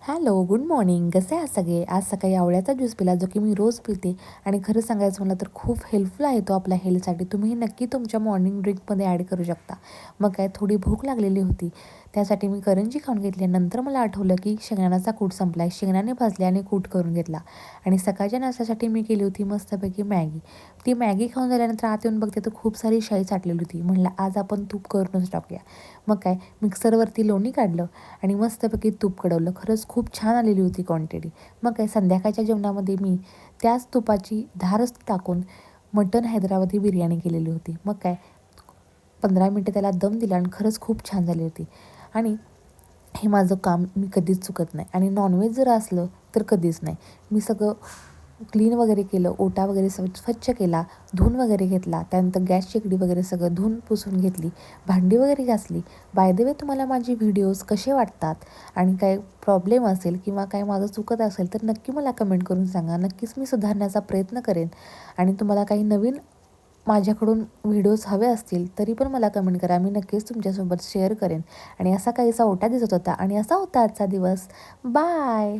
Hello, good morning. कसे आहात सगळे? आज सकाळी आवळ्याचा ज्यूस पिला, जो की मी रोज पिते आणि खरं सांगायचं म्हटलं तर खूप हेल्पफुल आहे तो आपल्या हेल्थसाठी. तुम्ही नक्की तुमच्या मॉर्निंग ड्रिंकमध्ये ॲड करू शकता. मग काय, थोडी भूक लागलेली होती, त्यासाठी मी करंजी खाऊन घेतली. नंतर मला आठवलं की शेंगदाण्याचा कूट संपला आहे. शेंगदाणे भाजले आणि कूट करून घेतला आणि सकाळच्या नाश्त्यासाठी मी केली होती मस्तपैकी मॅगी. ती मॅगी खाऊन झाल्यानंतर आत येऊन बघते तर खूप सारी शाई साठलेली होती. म्हणलं आज आपण तूप करूनच टाकूया. मग काय, मिक्सरवरती लोणी काढलं आणि मस्तपैकी तूप कडवलं. खरंच खूप छान आलेली होती क्वांटिटी. मग काय, संध्याकाळच्या जेवणामध्ये मी त्याच तुपाची धारच टाकून मटण हैदराबादी बिर्याणी केलेली होती. मग काय, 15 मिनटं त्याला दम दिला आणि खरंच खूप छान झाली होती. आणि हे माझं काम मी कधीच चुकत नाही आणि नॉनव्हेज जर असलं तर कधीच नाही. मी सगळं क्लीन वगैरे केलं, ओटा वगैरे स्वच्छ केला, धुवून वगैरे घेतला. त्यानंतर गॅस शेगडी वगैरे सगळं धुवून पुसून घेतली, भांडी वगैरे घासली. बाय द वे, तुम्हाला माझे व्हिडिओज कसे वाटतात आणि काय प्रॉब्लेम असेल किंवा काय माझं चुकत असेल तर नक्की मला कमेंट करून सांगा. नक्कीच मी सुधारण्याचा प्रयत्न करेन आणि तुम्हाला काही नवीन माझ्याकडून व्हिडिओज हवे असतील तरी पण मला कमेंट करा. मी नक्कीच तुमच्यासोबत शेअर करेन. आणि असा काहीसा ओटा दिसत होता आणि असा होता आजचा दिवस. बाय.